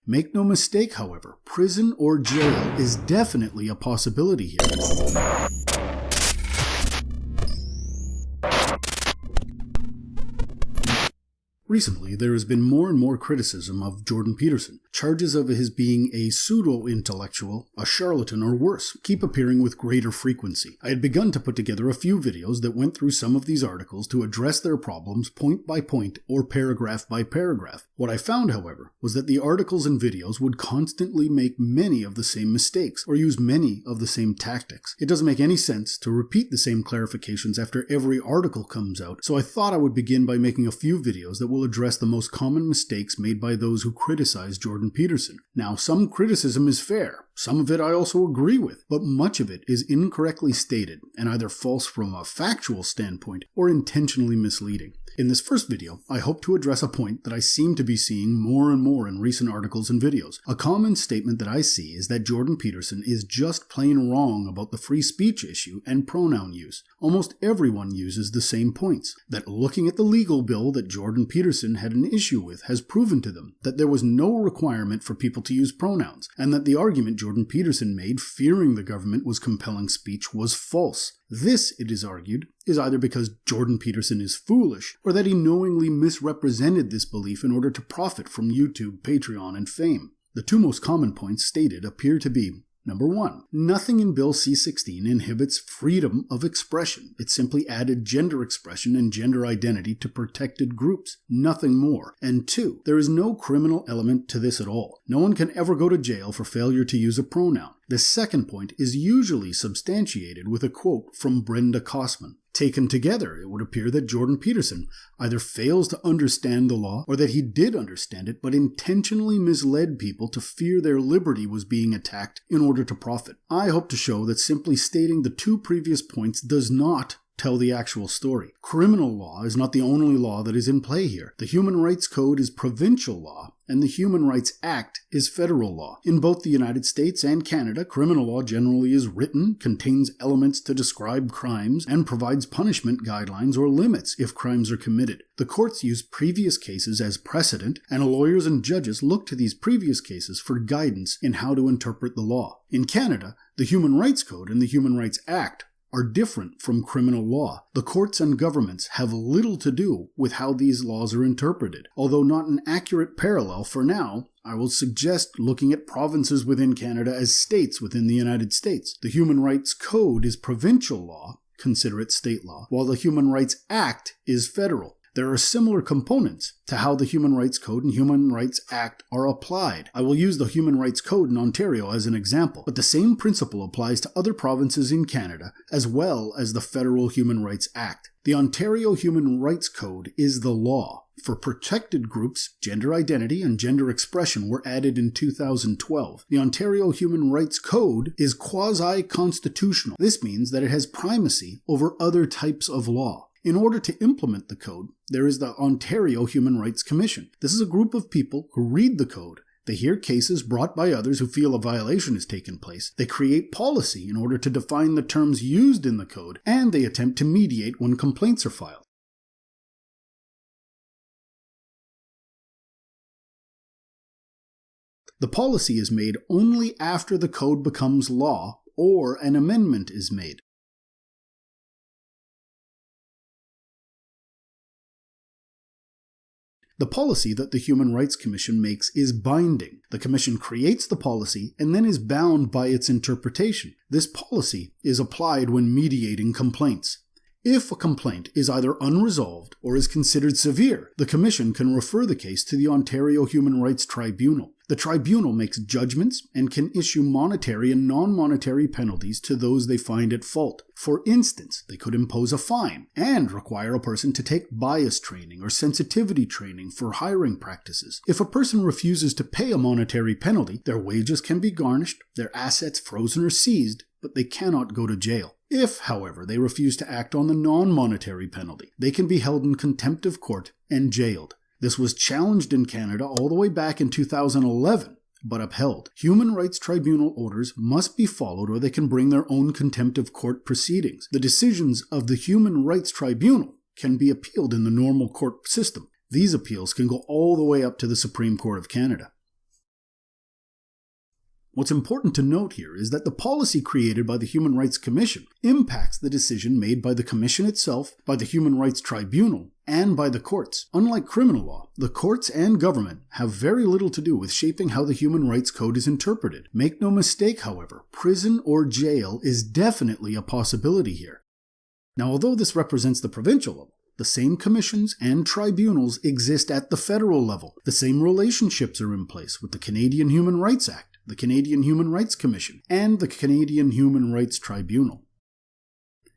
Make no mistake, however, prison or jail is definitely a possibility here. Recently, there has been more and more criticism of Jordan Peterson. Charges of his being a pseudo-intellectual, a charlatan, or worse, keep appearing with greater frequency. I had begun to put together a few videos that went through some of these articles to address their problems point by point or paragraph by paragraph. What I found, however, was that the articles and videos would constantly make many of the same mistakes or use many of the same tactics. It doesn't make any sense to repeat the same clarifications after every article comes out, so I thought I would begin by making a few videos that will address the most common mistakes made by those who criticize Jordan Peterson. Now, some criticism is fair. Some of it I also agree with, but much of it is incorrectly stated and either false from a factual standpoint or intentionally misleading. In this first video, I hope to address a point that I seem to be seeing more and more in recent articles and videos. A common statement that I see is that Jordan Peterson is just plain wrong about the free speech issue and pronoun use. Almost everyone uses the same points. That looking at the legal bill that Jordan Peterson had an issue with has proven to them that there was no requirement for people to use pronouns, and that the argument Jordan Peterson made, fearing the government was compelling speech, was false. This, it is argued, is either because Jordan Peterson is foolish, or that he knowingly misrepresented this belief in order to profit from YouTube, Patreon, and fame. The two most common points stated appear to be: Number 1. Nothing in Bill C-16 inhibits freedom of expression. It simply added gender expression and gender identity to protected groups. Nothing more. And 2. There is no criminal element to this at all. No one can ever go to jail for failure to use a pronoun. The second point is usually substantiated with a quote from Brenda Kosman. Taken together, it would appear that Jordan Peterson either fails to understand the law, or that he did understand it but intentionally misled people to fear their liberty was being attacked in order to profit. I hope to show that simply stating the two previous points does not tell the actual story. Criminal law is not the only law that is in play here. The Human Rights Code is provincial law, and the Human Rights Act is federal law. In both the United States and Canada, criminal law generally is written, contains elements to describe crimes, and provides punishment guidelines or limits if crimes are committed. The courts use previous cases as precedent, and lawyers and judges look to these previous cases for guidance in how to interpret the law. In Canada, the Human Rights Code and the Human Rights Act are different from criminal law. The courts and governments have little to do with how these laws are interpreted. Although not an accurate parallel for now, I will suggest looking at provinces within Canada as states within the United States. The Human Rights Code is provincial law, consider it state law, while the Human Rights Act is federal. There are similar components to how the Human Rights Code and Human Rights Act are applied. I will use the Human Rights Code in Ontario as an example, but the same principle applies to other provinces in Canada as well as the Federal Human Rights Act. The Ontario Human Rights Code is the law. For protected groups, gender identity and gender expression were added in 2012. The Ontario Human Rights Code is quasi-constitutional. This means that it has primacy over other types of law. In order to implement the code, there is the Ontario Human Rights Commission. This is a group of people who read the code. They hear cases brought by others who feel a violation has taken place. They create policy in order to define the terms used in the code, and they attempt to mediate when complaints are filed. The policy is made only after the code becomes law or an amendment is made. The policy that the Human Rights Commission makes is binding. The Commission creates the policy and then is bound by its interpretation. This policy is applied when mediating complaints. If a complaint is either unresolved or is considered severe, the Commission can refer the case to the Ontario Human Rights Tribunal. The Tribunal makes judgments and can issue monetary and non-monetary penalties to those they find at fault. For instance, they could impose a fine and require a person to take bias training or sensitivity training for hiring practices. If a person refuses to pay a monetary penalty, their wages can be garnished, their assets frozen or seized, but they cannot go to jail. If, however, they refuse to act on the non-monetary penalty, they can be held in contempt of court and jailed. This was challenged in Canada all the way back in 2011, but upheld. Human Rights Tribunal orders must be followed or they can bring their own contempt of court proceedings. The decisions of the Human Rights Tribunal can be appealed in the normal court system. These appeals can go all the way up to the Supreme Court of Canada. What's important to note here is that the policy created by the Human Rights Commission impacts the decision made by the Commission itself, by the Human Rights Tribunal, and by the courts. Unlike criminal law, the courts and government have very little to do with shaping how the Human Rights Code is interpreted. Make no mistake, however, prison or jail is definitely a possibility here. Now, although this represents the provincial level, the same commissions and tribunals exist at the federal level. The same relationships are in place with the Canadian Human Rights Act, the Canadian Human Rights Commission, and the Canadian Human Rights Tribunal.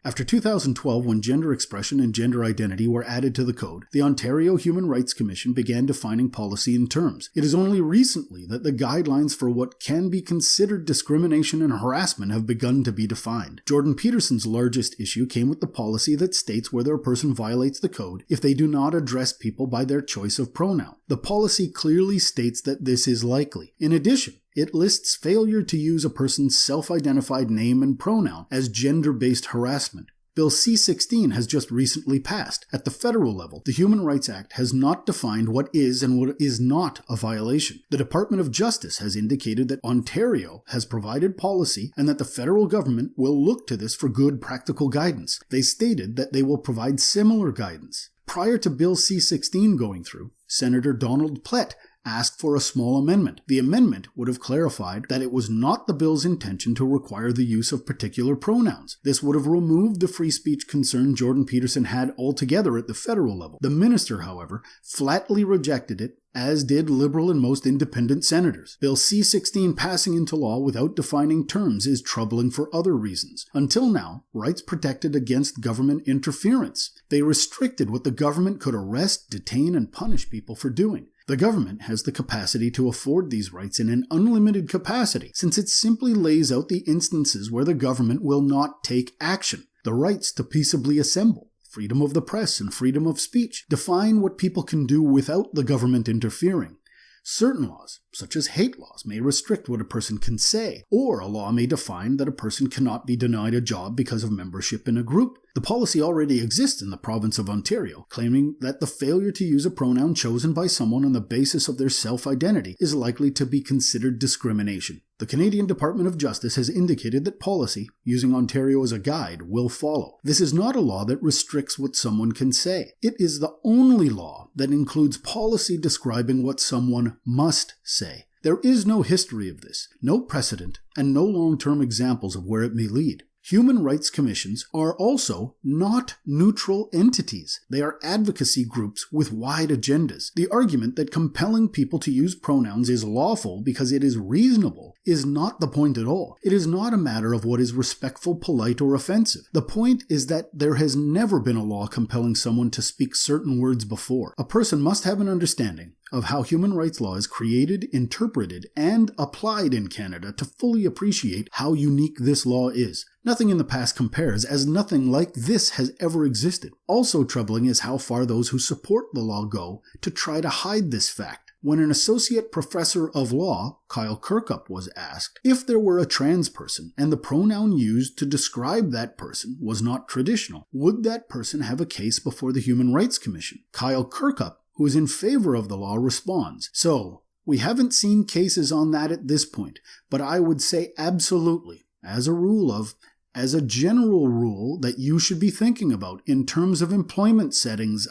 After 2012, when gender expression and gender identity were added to the code, the Ontario Human Rights Commission began defining policy in terms. It is only recently that the guidelines for what can be considered discrimination and harassment have begun to be defined. Jordan Peterson's largest issue came with the policy that states whether a person violates the code if they do not address people by their choice of pronoun. The policy clearly states that this is likely. In addition, it lists failure to use a person's self-identified name and pronoun as gender-based harassment. Bill C-16 has just recently passed. At the federal level, the Human Rights Act has not defined what is and what is not a violation. The Department of Justice has indicated that Ontario has provided policy and that the federal government will look to this for good practical guidance. They stated that they will provide similar guidance. Prior to Bill C-16 going through, Senator Donald Plett asked for a small amendment. The amendment would have clarified that it was not the bill's intention to require the use of particular pronouns. This would have removed the free speech concern Jordan Peterson had altogether at the federal level. The minister, however, flatly rejected it, as did Liberal and most independent senators. Bill C-16 passing into law without defining terms is troubling for other reasons. Until now, rights protected against government interference. They restricted what the government could arrest, detain, and punish people for doing. The government has the capacity to afford these rights in an unlimited capacity, since it simply lays out the instances where the government will not take action. The rights to peaceably assemble, freedom of the press, and freedom of speech define what people can do without the government interfering. Certain laws, such as hate laws, may restrict what a person can say, or a law may define that a person cannot be denied a job because of membership in a group. The policy already exists in the province of Ontario, claiming that the failure to use a pronoun chosen by someone on the basis of their self-identity is likely to be considered discrimination. The Canadian Department of Justice has indicated that policy, using Ontario as a guide, will follow. This is not a law that restricts what someone can say. It is the only law that includes policy describing what someone must say. There is no history of this, no precedent, and no long-term examples of where it may lead. Human rights commissions are also not neutral entities. They are advocacy groups with wide agendas. The argument that compelling people to use pronouns is lawful because it is reasonable is not the point at all. It is not a matter of what is respectful, polite, or offensive. The point is that there has never been a law compelling someone to speak certain words before. A person must have an understanding of how human rights law is created, interpreted, and applied in Canada to fully appreciate how unique this law is. Nothing in the past compares, as nothing like this has ever existed. Also troubling is how far those who support the law go to try to hide this fact. When an associate professor of law, Kyle Kirkup, was asked if there were a trans person and the pronoun used to describe that person was not traditional, would that person have a case before the Human Rights Commission? Kyle Kirkup, who is in favor of the law, responds, "So, we haven't seen cases on that at this point, but I would say absolutely, as a general rule that you should be thinking about in terms of employment settings,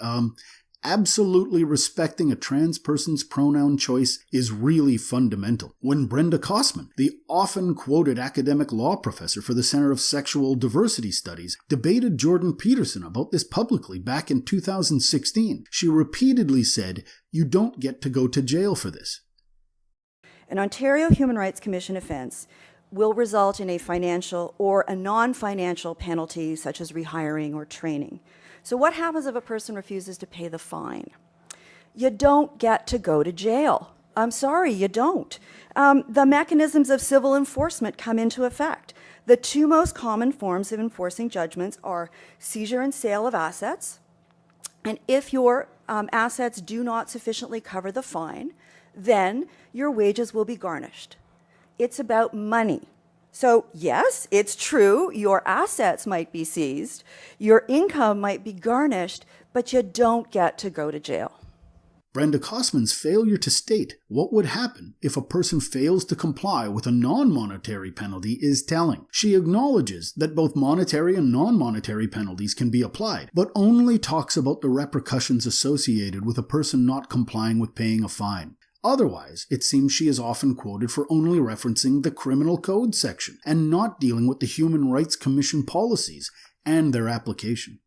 absolutely respecting a trans person's pronoun choice is really fundamental." When Brenda Kosman, the often quoted academic law professor for the Center of Sexual Diversity Studies, debated Jordan Peterson about this publicly back in 2016, she repeatedly said, "You don't get to go to jail for this." An Ontario Human Rights Commission offence will result in a financial or a non-financial penalty such as rehiring or training. So what happens if a person refuses to pay the fine? You don't get to go to jail. I'm sorry, you don't. The mechanisms of civil enforcement come into effect. The two most common forms of enforcing judgments are seizure and sale of assets. And if your assets do not sufficiently cover the fine, then your wages will be garnished. It's about money. So yes, it's true, your assets might be seized, your income might be garnished, but you don't get to go to jail. Brenda Kosman's failure to state what would happen if a person fails to comply with a non-monetary penalty is telling. She acknowledges that both monetary and non-monetary penalties can be applied, but only talks about the repercussions associated with a person not complying with paying a fine. Otherwise, it seems she is often quoted for only referencing the Criminal Code section and not dealing with the Human Rights Commission policies and their application.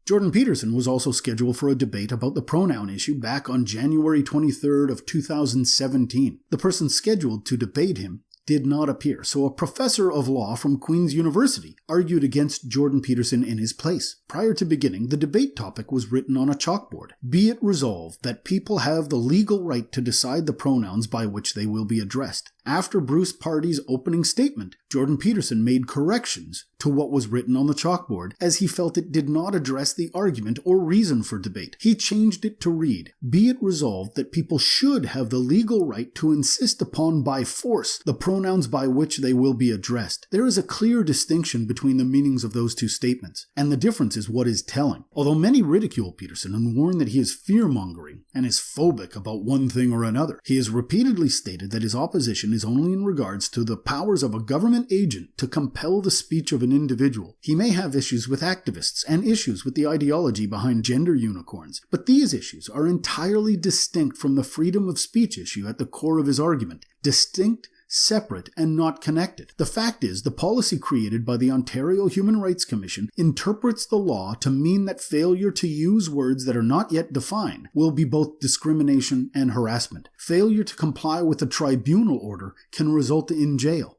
Jordan Peterson was also scheduled for a debate about the pronoun issue back on January 23rd of 2017. The person scheduled to debate him did not appear, so a professor of law from Queen's University argued against Jordan Peterson in his place. Prior to beginning, the debate topic was written on a chalkboard. Be it resolved that people have the legal right to decide the pronouns by which they will be addressed. After Bruce Pardy's opening statement, Jordan Peterson made corrections to what was written on the chalkboard as he felt it did not address the argument or reason for debate. He changed it to read, "Be it resolved that people should have the legal right to insist upon by force the pronouns by which they will be addressed." There is a clear distinction between the meanings of those two statements, and the difference is what is telling. Although many ridicule Peterson and warn that he is fear-mongering and is phobic about one thing or another, he has repeatedly stated that his opposition is only in regards to the powers of a government agent to compel the speech of an individual. He may have issues with activists and issues with the ideology behind gender unicorns, but these issues are entirely distinct from the freedom of speech issue at the core of his argument. Distinct, separate, and not connected. The fact is, the policy created by the Ontario Human Rights Commission interprets the law to mean that failure to use words that are not yet defined will be both discrimination and harassment. Failure to comply with a tribunal order can result in jail.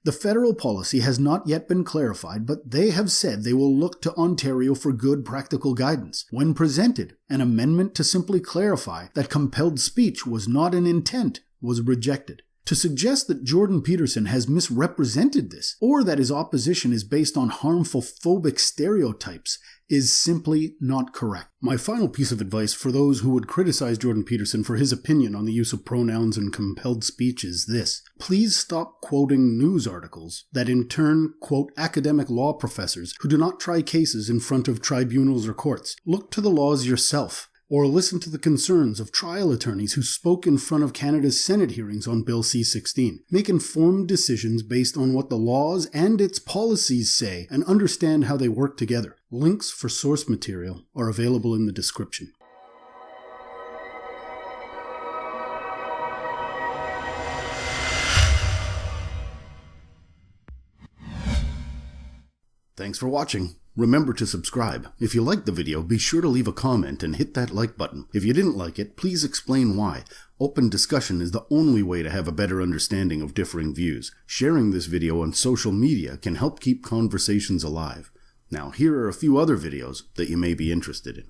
The federal policy has not yet been clarified, but they have said they will look to Ontario for good practical guidance. When presented, an amendment to simply clarify that compelled speech was not an intent was rejected. To suggest that Jordan Peterson has misrepresented this, or that his opposition is based on harmful phobic stereotypes, is simply not correct. My final piece of advice for those who would criticize Jordan Peterson for his opinion on the use of pronouns and compelled speech is this. Please stop quoting news articles that in turn quote academic law professors who do not try cases in front of tribunals or courts. Look to the laws yourself. Or listen to the concerns of trial attorneys who spoke in front of Canada's Senate hearings on Bill C-16. Make informed decisions based on what the laws and its policies say and understand how they work together. Links for source material are available in the description. Thanks for watching. Remember to subscribe. If you liked the video, be sure to leave a comment and hit that like button. If you didn't like it, please explain why. Open discussion is the only way to have a better understanding of differing views. Sharing this video on social media can help keep conversations alive. Now, here are a few other videos that you may be interested in.